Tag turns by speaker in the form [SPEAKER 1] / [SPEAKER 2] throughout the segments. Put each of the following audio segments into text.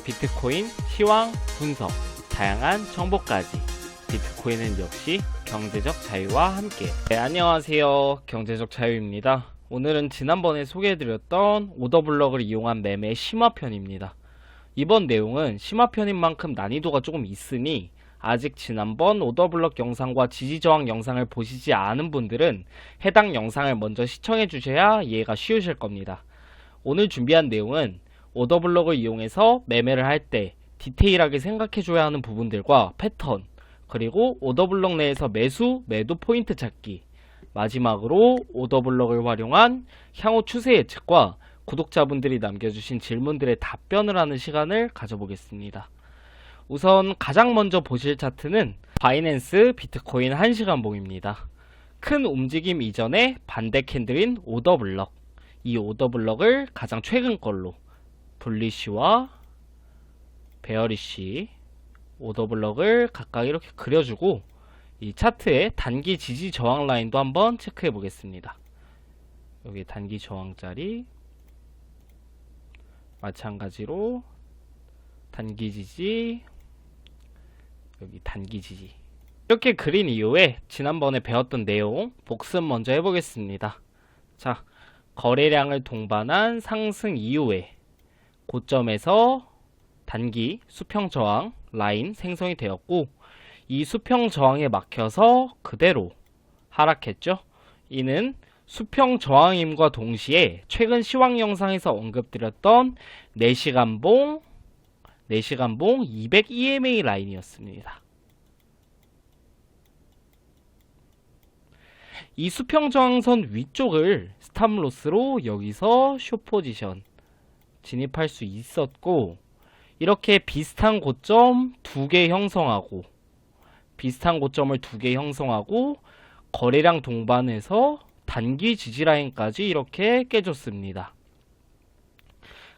[SPEAKER 1] 비트코인 시황 분석, 다양한 정보까지. 비트코인은 역시 경제적 자유와 함께. 네, 안녕하세요. 경제적 자유입니다. 오늘은 지난번에 소개해드렸던 오더블럭을 이용한 매매 심화편입니다. 이번 내용은 심화편인 만큼 난이도가 조금 있으니 아직 지난번 오더블럭 영상과 지지저항 영상을 보시지 않은 분들은 해당 영상을 먼저 시청해 주셔야 이해가 쉬우실 겁니다. 오늘 준비한 내용은 오더블럭을 이용해서 매매를 할 때 디테일하게 생각해 줘야 하는 부분들과 패턴, 그리고 오더블럭 내에서 매수, 매도 포인트 찾기, 마지막으로 오더블럭을 활용한 향후 추세 예측과 구독자분들이 남겨주신 질문들의 답변을 하는 시간을 가져보겠습니다. 우선 가장 먼저 보실 차트는 바이낸스 비트코인 1시간봉입니다. 큰 움직임 이전에 반대 캔들인 오더블럭, 이 오더블럭을 가장 최근 걸로 불리시와 베어리시 오더블럭을 각각 이렇게 그려주고 이 차트의 단기 지지 저항 라인도 한번 체크해 보겠습니다. 여기 단기 저항 자리 마찬가지로 단기 지지, 여기 단기 지지, 이렇게 그린 이후에 지난번에 배웠던 내용 복습 먼저 해보겠습니다. 자, 거래량을 동반한 상승 이후에 고점에서 단기 수평 저항 라인 생성이 되었고, 이 수평 저항에 막혀서 그대로 하락했죠. 이는 수평 저항임과 동시에 최근 시황 영상에서 언급드렸던 4시간봉 200 EMA 라인이었습니다. 이 수평 저항선 위쪽을 스탑로스로 여기서 숏 포지션 진입할 수 있었고, 이렇게 비슷한 고점 2개 형성하고, 비슷한 고점을 2개 형성하고 거래량 동반해서 단기 지지 라인까지 이렇게 깨줬습니다.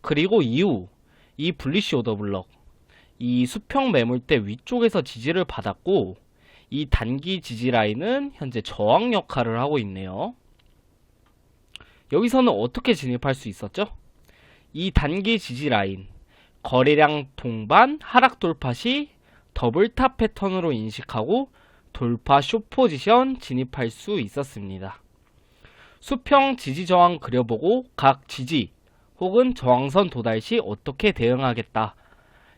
[SPEAKER 1] 그리고 이후 이 불리시 오더블럭, 이 수평 매물대 위쪽에서 지지를 받았고, 이 단기 지지 라인은 현재 저항 역할을 하고 있네요. 여기서는 어떻게 진입할 수 있었죠? 이 단기 지지 라인, 거래량 동반 하락 돌파 시 더블탑 패턴으로 인식하고 돌파 숏 포지션 진입할 수 있었습니다. 수평 지지 저항 그려보고 각 지지 혹은 저항선 도달 시 어떻게 대응하겠다,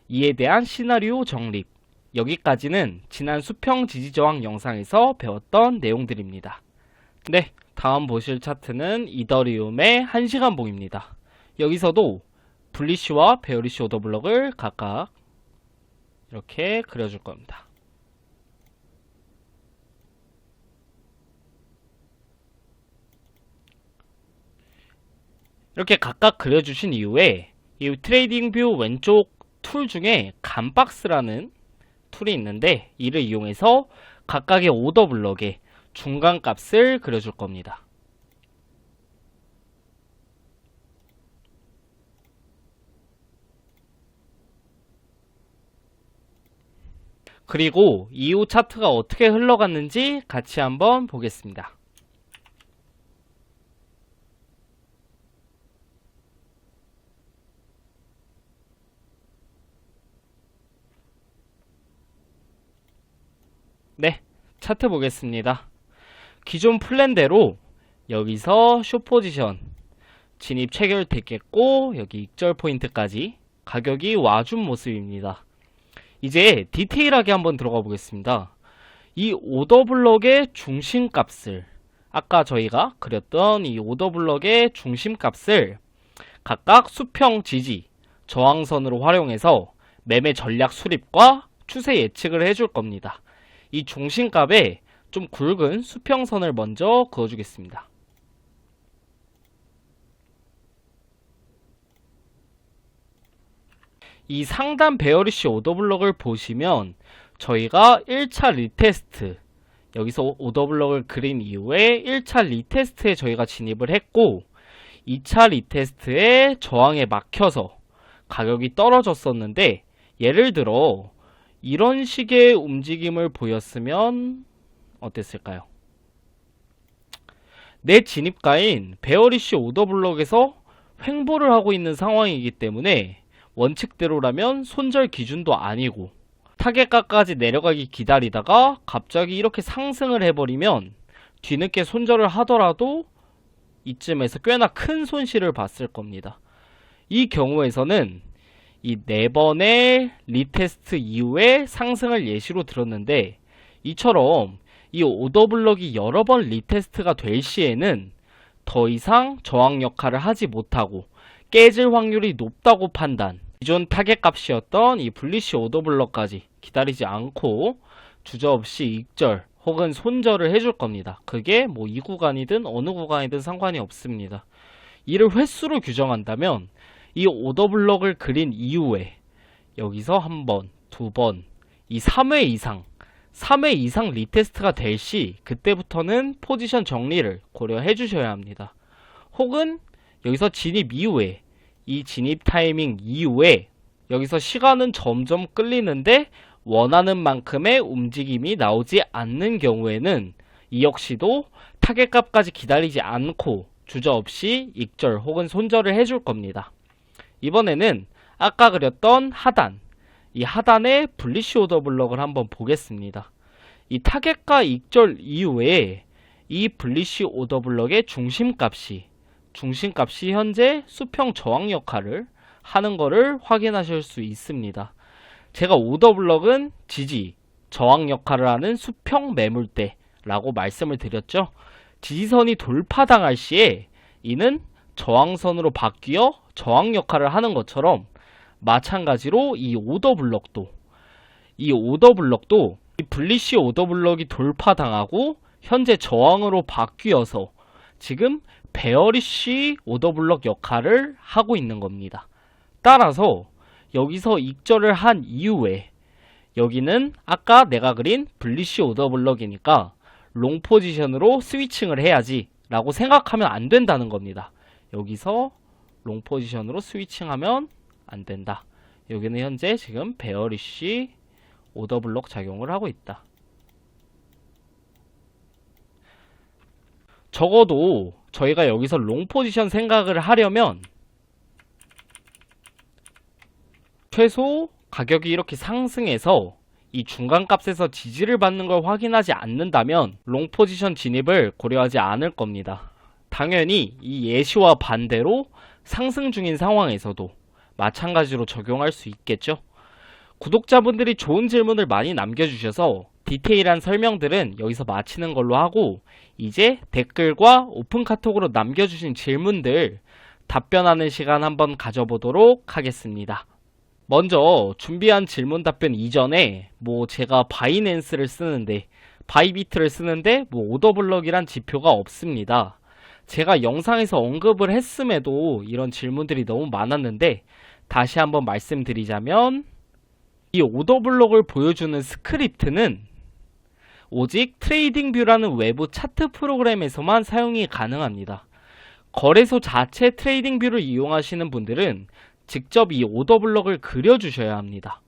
[SPEAKER 1] 이에 대한 시나리오 정립, 여기까지는 지난 수평 지지 저항 영상에서 배웠던 내용들입니다. 네, 다음 보실 차트는 이더리움의 1시간봉입니다. 여기서도 불리시와 베어리시 오더블럭을 각각 이렇게 그려줄 겁니다. 이렇게 각각 그려주신 이후에 이 트레이딩 뷰 왼쪽 툴 중에 간박스라는 툴이 있는데, 이를 이용해서 각각의 오더블럭의 중간 값을 그려줄 겁니다. 그리고 이후 차트가 어떻게 흘러갔는지 같이 한번 보겠습니다. 네, 차트 보겠습니다. 기존 플랜대로 여기서 숏 포지션 진입 체결됐겠고, 여기 익절 포인트까지 가격이 와준 모습입니다. 이제 디테일하게 한번 들어가 보겠습니다. 이 오더블럭의 중심값을, 아까 저희가 그렸던 이 오더블럭의 중심값을 각각 수평 지지, 저항선으로 활용해서 매매 전략 수립과 추세 예측을 해줄 겁니다. 이 중심값에 좀 굵은 수평선을 먼저 그어주겠습니다. 이 상단 베어리시 오더블럭을 보시면 저희가 1차 리테스트, 여기서 오더블럭을 그린 이후에 1차 리테스트에 저희가 진입을 했고, 2차 리테스트에 저항에 막혀서 가격이 떨어졌었는데, 예를 들어 이런 식의 움직임을 보였으면 어땠을까요? 내 진입가인 베어리시 오더블럭에서 횡보를 하고 있는 상황이기 때문에 원칙대로라면 손절 기준도 아니고 타겟가까지 내려가기 기다리다가 갑자기 이렇게 상승을 해버리면 뒤늦게 손절을 하더라도 이쯤에서 꽤나 큰 손실을 봤을 겁니다. 이 경우에서는 이 4번의 리테스트 이후에 상승을 예시로 들었는데, 이처럼 이 오더블럭이 여러 번 리테스트가 될 시에는 더 이상 저항 역할을 하지 못하고 깨질 확률이 높다고 판단, 기존 타겟 값이었던 이 불리시 오더블럭까지 기다리지 않고 주저없이 익절 혹은 손절을 해줄 겁니다. 그게 뭐 이 구간이든 어느 구간이든 상관이 없습니다. 이를 횟수로 규정한다면 이 오더블럭을 그린 이후에 여기서 한 번, 두 번, 이 3회 이상 리테스트가 될 시 그때부터는 포지션 정리를 고려해 주셔야 합니다. 혹은 여기서 진입 이후에, 이 진입 타이밍 이후에 여기서 시간은 점점 끌리는데 원하는 만큼의 움직임이 나오지 않는 경우에는 이 역시도 타겟 값까지 기다리지 않고 주저없이 익절 혹은 손절을 해줄 겁니다. 이번에는 아까 그렸던 하단, 이 하단의 불리시 오더블럭을 한번 보겠습니다. 이 타겟과 익절 이후에 이 불리시 오더블럭의 중심값이 현재 수평 저항 역할을 하는 것을 확인하실 수 있습니다. 제가 오더블럭은 지지, 저항 역할을 하는 수평 매물대라고 말씀을 드렸죠. 지지선이 돌파당할 시에 이는 저항선으로 바뀌어 저항 역할을 하는 것처럼, 마찬가지로 이 오더블럭도 이 불리시 오더블럭이 돌파당하고 현재 저항으로 바뀌어서 지금 베어리시 오더블럭 역할을 하고 있는 겁니다. 따라서 여기서 익절을 한 이후에 여기는 아까 내가 그린 불리시 오더블럭이니까 롱 포지션으로 스위칭을 해야지 라고 생각하면 안 된다는 겁니다. 여기서 롱 포지션으로 스위칭하면 안 된다. 여기는 현재 지금 베어리시 오더블럭 작용을 하고 있다. 적어도 저희가 여기서 롱 포지션 생각을 하려면 최소 가격이 이렇게 상승해서 이 중간값에서 지지를 받는 걸 확인하지 않는다면 롱 포지션 진입을 고려하지 않을 겁니다. 당연히 이 예시와 반대로 상승 중인 상황에서도 마찬가지로 적용할 수 있겠죠. 구독자분들이 좋은 질문을 많이 남겨주셔서 디테일한 설명들은 여기서 마치는 걸로 하고, 이제 댓글과 오픈 카톡으로 남겨주신 질문들 답변하는 시간 한번 가져보도록 하겠습니다. 먼저 준비한 질문 답변 이전에 제가 바이낸스를 쓰는데, 바이비트를 쓰는데 오더블럭이란 지표가 없습니다. 제가 영상에서 언급을 했음에도 이런 질문들이 너무 많았는데, 다시 한번 말씀드리자면 이 오더블럭을 보여주는 스크립트는 오직 트레이딩뷰라는 외부 차트 프로그램에서만 사용이 가능합니다. 거래소 자체 트레이딩뷰를 이용하시는 분들은 직접 이 오더블럭을 그려주셔야 합니다.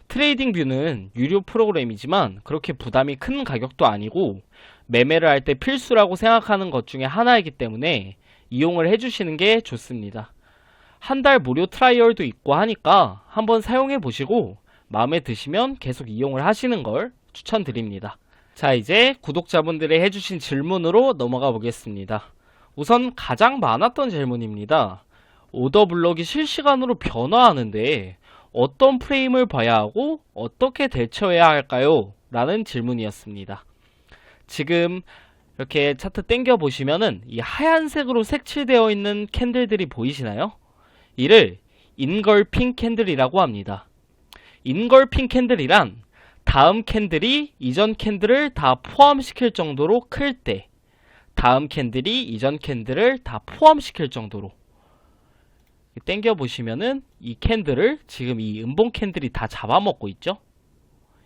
[SPEAKER 1] 트레이딩뷰는 유료 프로그램이지만 그렇게 부담이 큰 가격도 아니고 매매를 할 때 필수라고 생각하는 것 중에 하나이기 때문에 이용을 해주시는 게 좋습니다. 한 달 무료 트라이얼도 있고 하니까 한번 사용해 보시고 마음에 드시면 계속 이용을 하시는 걸 추천드립니다. 자, 이제 구독자분들이 해주신 질문으로 넘어가 보겠습니다. 우선 가장 많았던 질문입니다. 오더블럭이 실시간으로 변화하는데 어떤 프레임을 봐야 하고 어떻게 대처해야 할까요? 라는 질문이었습니다. 지금 이렇게 차트 땡겨 보시면은 이 하얀색으로 색칠되어 있는 캔들들이 보이시나요? 이를 인걸핑 캔들이라고 합니다. 인걸핑 캔들이란 다음 캔들이 이전 캔들을 다 포함시킬 정도로 클 때, 다음 캔들이 이전 캔들을 다 포함시킬 정도로 땡겨 보시면은 이 캔들을 지금 이 음봉 캔들이 다 잡아먹고 있죠.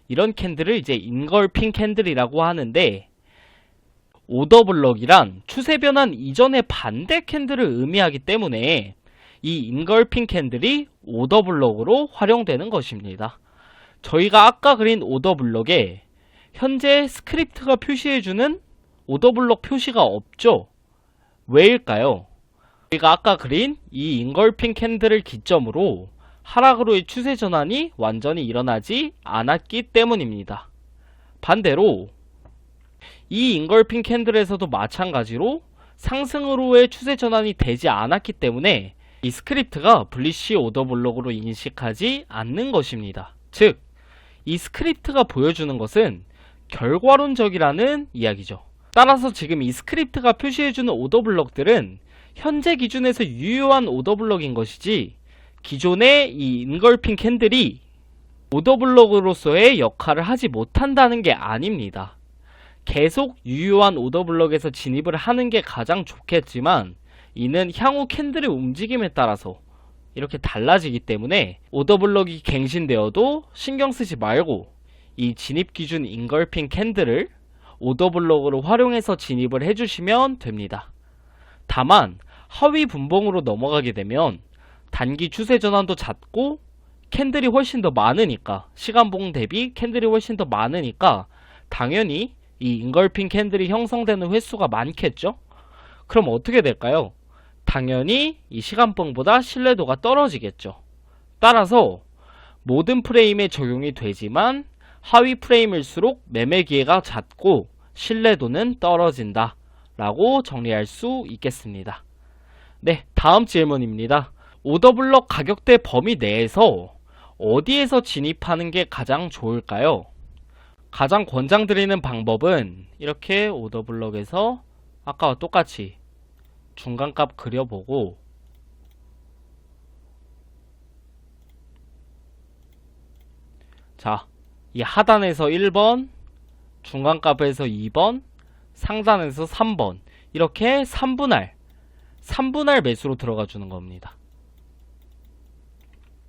[SPEAKER 1] 이런 캔들을 이제 인걸핑 캔들이라고 하는데, 오더블럭이란 추세 변환 이전의 반대 캔들을 의미하기 때문에 이 인걸핑 캔들이 오더블럭으로 활용되는 것입니다. 저희가 아까 그린 오더블럭에 현재 스크립트가 표시해주는 오더블럭 표시가 없죠. 왜일까요? 저희가 아까 그린 이 인걸핑 캔들을 기점으로 하락으로의 추세 전환이 완전히 일어나지 않았기 때문입니다. 반대로 이 인걸핑 캔들에서도 마찬가지로 상승으로의 추세 전환이 되지 않았기 때문에 이 스크립트가 불리시 오더블록으로 인식하지 않는 것입니다. 즉, 이 스크립트가 보여주는 것은 결과론적이라는 이야기죠. 따라서 지금 이 스크립트가 표시해주는 오더블록들은 현재 기준에서 유효한 오더블록인 것이지 기존의 이 인걸핑 캔들이 오더블록으로서의 역할을 하지 못한다는 게 아닙니다. 계속 유효한 오더블록에서 진입을 하는 게 가장 좋겠지만 이는 향후 캔들의 움직임에 따라서 이렇게 달라지기 때문에 오더블록이 갱신되어도 신경 쓰지 말고 이 진입 기준 인걸핑 캔들을 오더블록으로 활용해서 진입을 해주시면 됩니다. 다만 하위 분봉으로 넘어가게 되면 단기 추세 전환도 잦고 캔들이 훨씬 더 많으니까, 시간봉 대비 캔들이 훨씬 더 많으니까 당연히 이 인걸핑 캔들이 형성되는 횟수가 많겠죠? 그럼 어떻게 될까요? 당연히 이 시간봉보다 신뢰도가 떨어지겠죠. 따라서 모든 프레임에 적용이 되지만 하위 프레임일수록 매매 기회가 잦고 신뢰도는 떨어진다 라고 정리할 수 있겠습니다. 네, 다음 질문입니다. 오더블록 가격대 범위 내에서 어디에서 진입하는 게 가장 좋을까요? 가장 권장드리는 방법은 이렇게 오더블록에서 아까와 똑같이 중간값 그려보고 자, 이 하단에서 1번, 중간값에서 2번, 상단에서 3번 이렇게 3분할 매수로 들어가 주는 겁니다.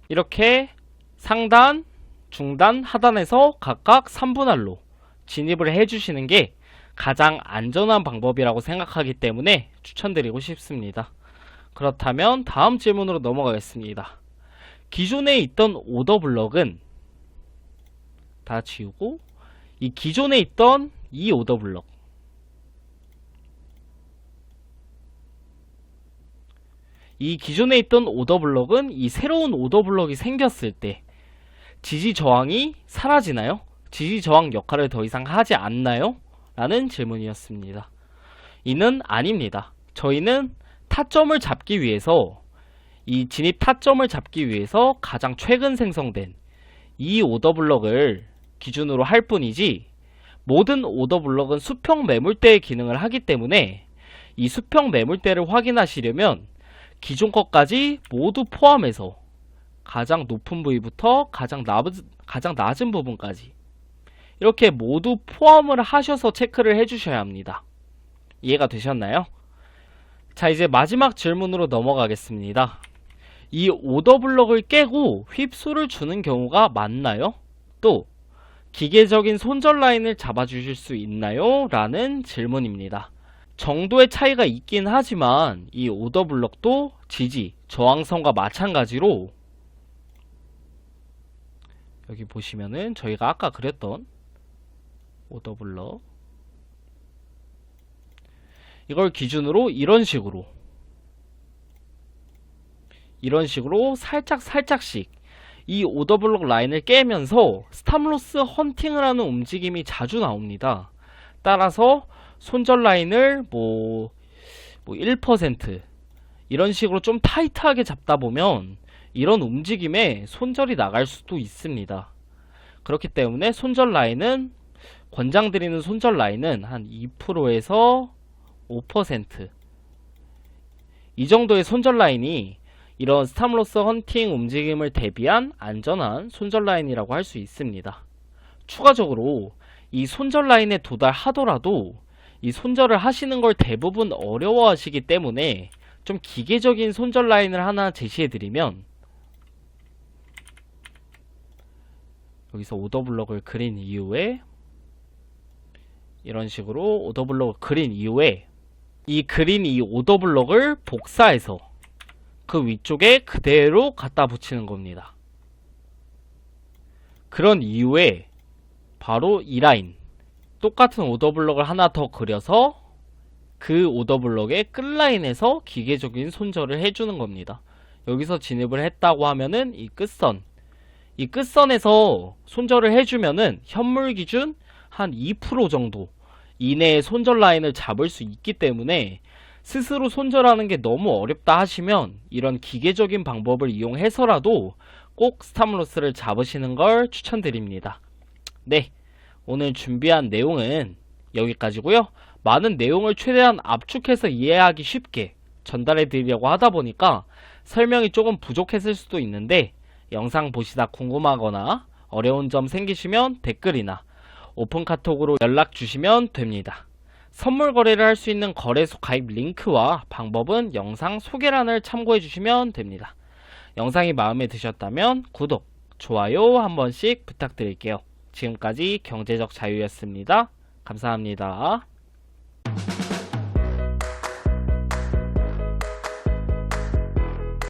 [SPEAKER 1] 이렇게 상단, 중단, 하단에서 각각 3분할로 진입을 해주시는 게 가장 안전한 방법이라고 생각하기 때문에 추천드리고 싶습니다. 그렇다면 다음 질문으로 넘어가겠습니다. 기존에 있던 오더블록은 다 지우고 이 기존에 있던 이 오더블록, 이 기존에 있던 오더블록은 이 새로운 오더블록이 생겼을 때 지지 저항이 사라지나요? 지지 저항 역할을 더 이상 하지 않나요? 라는 질문이었습니다. 이는 아닙니다. 저희는 타점을 잡기 위해서, 이 진입 타점을 잡기 위해서 가장 최근 생성된 이 오더블록을 기준으로 할 뿐이지 모든 오더블록은 수평 매물대의 기능을 하기 때문에 이 수평 매물대를 확인하시려면 기존 것까지 모두 포함해서 가장 높은 부위부터 가장 낮은 부분까지 이렇게 모두 포함을 하셔서 체크를 해주셔야 합니다. 이해가 되셨나요? 자, 이제 마지막 질문으로 넘어가겠습니다. 이 오더블록을 깨고 휩소를 주는 경우가 많나요? 또 기계적인 손절 라인을 잡아주실 수 있나요? 라는 질문입니다. 정도의 차이가 있긴 하지만 이 오더블록도 지지, 저항선과 마찬가지로 여기 보시면은 저희가 아까 그렸던 오더블록, 이걸 기준으로 이런 식으로 살짝씩 이 오더블록 라인을 깨면서 스탑로스 헌팅을 하는 움직임이 자주 나옵니다. 따라서 손절 라인을 1% 이런 식으로 좀 타이트하게 잡다 보면 이런 움직임에 손절이 나갈 수도 있습니다. 그렇기 때문에 손절 라인은, 권장드리는 손절 라인은 한 2%에서 5% 이 정도의 손절 라인이 이런 스탑로스 헌팅 움직임을 대비한 안전한 손절 라인이라고 할 수 있습니다. 추가적으로 이 손절 라인에 도달하더라도 이 손절을 하시는 걸 대부분 어려워하시기 때문에 좀 기계적인 손절 라인을 하나 제시해드리면, 여기서 오더블록을 그린 이후에 이런 식으로 오더블록을 그린 이후에 이 그린 이 오더블록을 복사해서 그 위쪽에 그대로 갖다 붙이는 겁니다. 그런 이후에 바로 이 라인, 똑같은 오더블록을 하나 더 그려서 그 오더블록의 끝라인에서 기계적인 손절을 해주는 겁니다. 여기서 진입을 했다고 하면은 이 끝선에서 손절을 해주면은 현물 기준 한 2% 정도 이내에 손절 라인을 잡을 수 있기 때문에 스스로 손절하는 게 너무 어렵다 하시면 이런 기계적인 방법을 이용해서라도 꼭 스탑로스를 잡으시는 걸 추천드립니다. 네, 오늘 준비한 내용은 여기까지고요. 많은 내용을 최대한 압축해서 이해하기 쉽게 전달해 드리려고 하다 보니까 설명이 조금 부족했을 수도 있는데, 영상 보시다 궁금하거나 어려운 점 생기시면 댓글이나 오픈 카톡으로 연락 주시면 됩니다. 선물 거래를 할 수 있는 거래소 가입 링크와 방법은 영상 소개란을 참고해 주시면 됩니다. 영상이 마음에 드셨다면 구독, 좋아요 한 번씩 부탁드릴게요. 지금까지 경제적 자유였습니다. 감사합니다.